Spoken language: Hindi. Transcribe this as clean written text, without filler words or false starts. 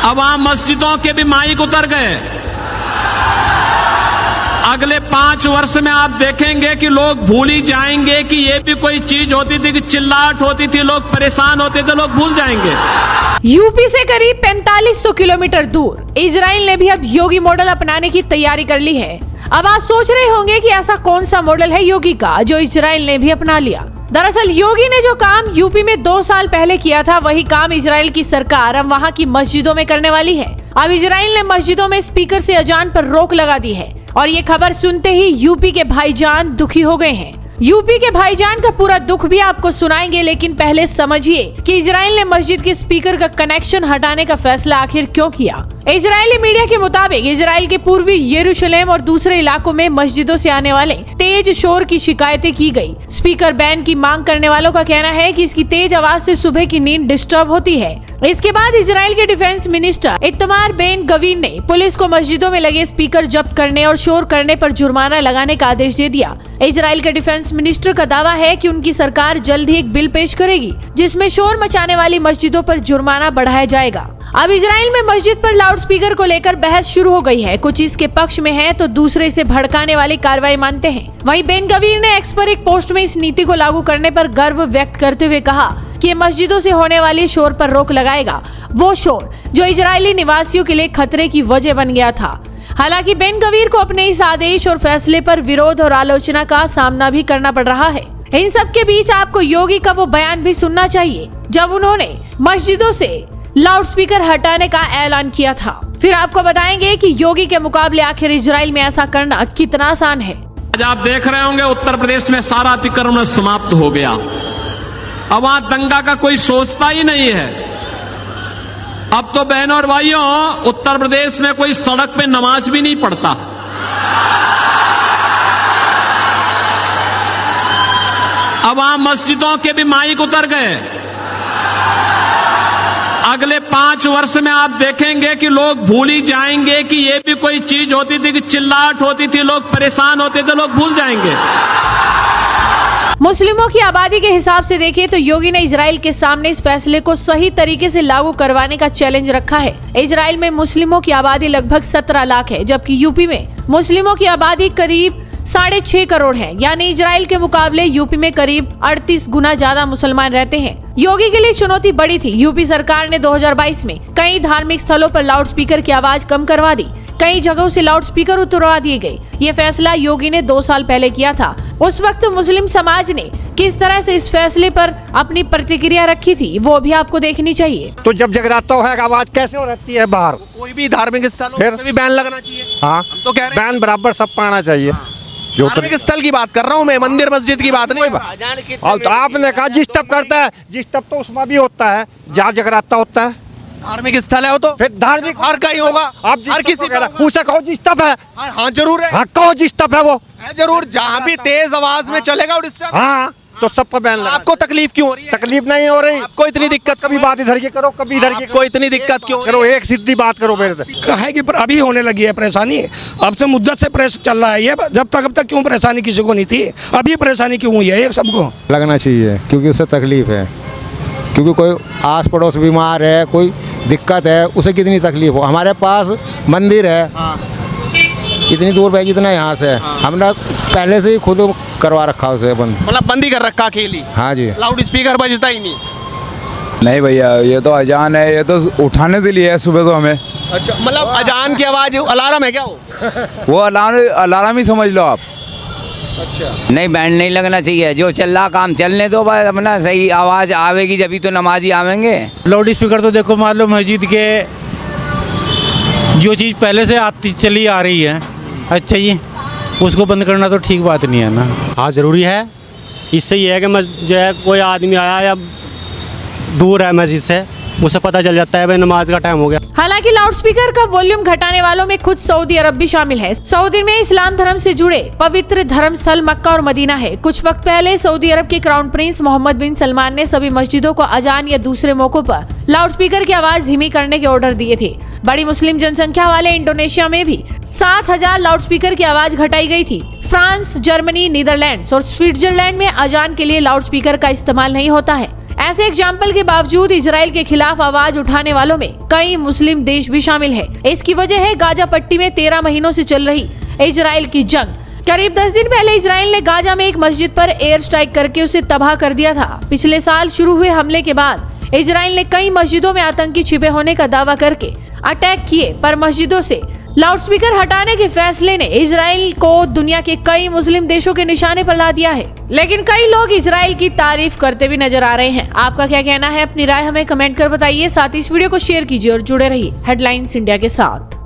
अब वहां मस्जिदों के भी माइक उतर गए। अगले 5 वर्ष में आप देखेंगे कि लोग भूल ही जाएंगे कि ये भी कोई चीज होती थी, कि चिल्लाहट होती थी, लोग परेशान होते थे, लोग भूल जाएंगे। यूपी से करीब 4500 किलोमीटर दूर इजराइल ने भी अब योगी मॉडल अपनाने की तैयारी कर ली है। अब आप सोच रहे होंगे कि ऐसा कौन सा मॉडल है योगी का जो इजराइल ने भी अपना लिया। दरअसल योगी ने जो काम यूपी में 2 साल पहले किया था, वही काम इजराइल की सरकार अब वहां की मस्जिदों में करने वाली है। अब इजराइल ने मस्जिदों में स्पीकर से अजान पर रोक लगा दी है और ये खबर सुनते ही यूपी के भाईजान दुखी हो गए हैं। यूपी के भाईजान का पूरा दुख भी आपको सुनाएंगे, लेकिन पहले समझिए कि इजराइल ने मस्जिद के स्पीकर का कनेक्शन हटाने का फैसला आखिर क्यों किया। इजरायली मीडिया के मुताबिक इजराइल के पूर्वी यरूशलेम और दूसरे इलाकों में मस्जिदों से आने वाले तेज शोर की शिकायतें की गई। स्पीकर बैन की मांग करने वालों का कहना है कि इसकी तेज आवाज से सुबह की नींद डिस्टर्ब होती है। इसके बाद इजराइल के डिफेंस मिनिस्टर इतमार बेन गवीर ने पुलिस को मस्जिदों में लगे स्पीकर जब्त करने और शोर करने पर जुर्माना लगाने का आदेश दे दिया। इजराइल के डिफेंस मिनिस्टर का दावा है कि उनकी सरकार जल्द ही एक बिल पेश करेगी जिसमें शोर मचाने वाली मस्जिदों पर जुर्माना बढ़ाया जाएगा। अब इजराइल में मस्जिद पर लाउडस्पीकर को लेकर बहस शुरू हो गई है। कुछ इसके पक्ष में है तो दूसरे इसे भड़काने वाली कार्रवाई मानते हैं। वहीं बेन गवीर ने एक्स पर एक पोस्ट में इस नीति को लागू करने पर गर्व व्यक्त करते हुए कहा कि मस्जिदों से होने वाली शोर पर रोक लगाएगा, वो शोर जो इजरायली निवासियों के लिए खतरे की वजह बन गया था। हालांकि बेन गवीर को अपने इस आदेश और फैसले पर विरोध और आलोचना का सामना भी करना पड़ रहा है। इन सब के बीच आपको योगी का वो बयान भी सुनना चाहिए जब उन्होंने मस्जिदों से लाउडस्पीकर हटाने का ऐलान किया था। फिर आपको बताएंगे कि योगी के मुकाबले आखिर इजराइल में ऐसा करना कितना आसान है। आज आप देख रहे होंगे उत्तर प्रदेश में सारा अतिक्रमण समाप्त हो गया। अब वहां दंगा का कोई सोचता ही नहीं है। अब तो बहनों और भाइयों, उत्तर प्रदेश में कोई सड़क पे नमाज भी नहीं पढ़ता। अब वहां मस्जिदों के भी माइक उतर गए। अगले 5 वर्ष में आप देखेंगे कि लोग भूल ही जाएंगे कि ये भी कोई चीज होती थी, कि चिल्लाहट होती थी, लोग परेशान होते थे, लोग भूल जाएंगे। मुस्लिमों की आबादी के हिसाब से देखें तो योगी ने इजराइल के सामने इस फैसले को सही तरीके से लागू करवाने का चैलेंज रखा है। इजराइल में मुस्लिमों की आबादी लगभग 17 लाख है, जबकि यूपी में मुस्लिमों की आबादी करीब 6.5 करोड़ है। यानी इजराइल के मुकाबले यूपी में करीब 38 गुना ज्यादा मुसलमान रहते हैं। योगी के लिए चुनौती बड़ी थी। यूपी सरकार ने 2022 में कई धार्मिक स्थलों पर लाउडस्पीकर की आवाज कम करवा दी। कई जगहों से लाउडस्पीकर उतरवा दिए गए। ये फैसला योगी ने 2 साल पहले किया था। उस वक्त मुस्लिम समाज ने किस तरह से इस फैसले पर अपनी प्रतिक्रिया रखी थी, वो भी आपको देखनी चाहिए। तो जब जगराता है आवाज कैसे हो रहती है बाहर? कोई भी धार्मिक स्थल हो उसमें भी बैन लगना चाहिए। हाँ, हम तो कह रहे हैं बैन बराबर सब पाना चाहिए। जो धार्मिक स्थल की बात कर रहा हूँ मैं, मंदिर मस्जिद की बात नहीं। अब तो आपने कहा जिस तब करता है, जिस तब तो उसमें भी होता है जहाँ जगराता होता है। धार्मिक स्थल है वो तो फिर धार्मिक हर कहीं होगा। आप हर किसी का पूछा कहो जिस तब है। हाँ जरूर है। हाँ कहो जिस तब है वो है जरूर, जहाँ भी तेज आवाज में चलेगा वो डिस्टर्ब। हाँ, तो सब पर बैन लगा। आपको तकलीफ क्यों हो रही है? तकलीफ नहीं हो रही। आपको इतनी दिक्कत कभी बात इधर की करो, कभी इधर की आपको इतनी दिक्कत क्यों करो। एक सीधी बात करो मेरे से। है कि पर अभी होने लगी है परेशानी। अब से मुद्दत से प्रेस चल रहा है ये। जब तक अब तक क्यों परेशानी किसी को नहीं थी, अभी परेशानी क्यों हुई है ये सबको? लगना चाहिए क्योंकि उससे तकलीफ है। क्योंकि कोई आस पड़ोस बीमार है, कोई दिक्कत है, उसे कितनी तकलीफ हो। हमारे पास मंदिर है इतनी दूर भाई, जितना यहाँ से हमने पहले से ही खुद करवा रखा उसे बंद। मतलब बंदी कर रखा अकेली? हाँ जी। लाउड स्पीकर बजता ही नहीं? नहीं भैया, ये तो अजान है, ये तो उठाने के लिए है सुबह तो हमें। अच्छा, मतलब अजान की आवाज अलार्म है क्या वो अलार्म ही समझ लो आप। अच्छा, नहीं बैंड नहीं लगना चाहिए। जो चल रहा काम चलने दो, बस अपना सही आवाज़ आवेगी जभी तो नमाजी आवेंगे। लाउड स्पीकर तो देखो मालूम मस्जिद के जो चीज़ पहले से आती चली आ रही है, अच्छा जी, उसको बंद करना तो ठीक बात नहीं है ना। हाँ ज़रूरी है। इससे ये है कि जो है कोई आदमी आया या दूर है मस्जिद से, उसे पता चल जाता है भाई नमाज का टाइम हो गया। हालांकि लाउडस्पीकर का वॉल्यूम घटाने वालों में खुद सऊदी अरब भी शामिल है। सऊदी में इस्लाम धर्म से जुड़े पवित्र धर्म स्थल मक्का और मदीना है। कुछ वक्त पहले सऊदी अरब के क्राउन प्रिंस मोहम्मद बिन सलमान ने सभी मस्जिदों को अजान या दूसरे मौकों पर लाउडस्पीकर की आवाज धीमी करने के ऑर्डर दिए थे। बड़ी मुस्लिम जनसंख्या वाले इंडोनेशिया में भी 7000 लाउडस्पीकर की आवाज घटाई गई थी। फ्रांस, जर्मनी, नीदरलैंड्स और स्विट्जरलैंड में अजान के लिए लाउडस्पीकर का इस्तेमाल नहीं होता है। ऐसे एग्जाम्पल के बावजूद इजराइल के खिलाफ आवाज उठाने वालों में कई मुस्लिम देश भी शामिल है। इसकी वजह है गाजा पट्टी में 13 महीनों से चल रही इजराइल की जंग। करीब 10 दिन पहले इजराइल ने गाजा में एक मस्जिद पर एयर स्ट्राइक करके उसे तबाह कर दिया था। पिछले साल शुरू हुए हमले के बाद इजराइल ने कई मस्जिदों में आतंकी छिपे होने का दावा करके अटैक किए, पर मस्जिदों से लाउडस्पीकर हटाने के फैसले ने इजराइल को दुनिया के कई मुस्लिम देशों के निशाने पर ला दिया है। लेकिन कई लोग इजराइल की तारीफ करते भी नजर आ रहे हैं। आपका क्या कहना है? अपनी राय हमें कमेंट कर बताइए। साथ ही इस वीडियो को शेयर कीजिए और जुड़े रहिए हेडलाइंस इंडिया के साथ।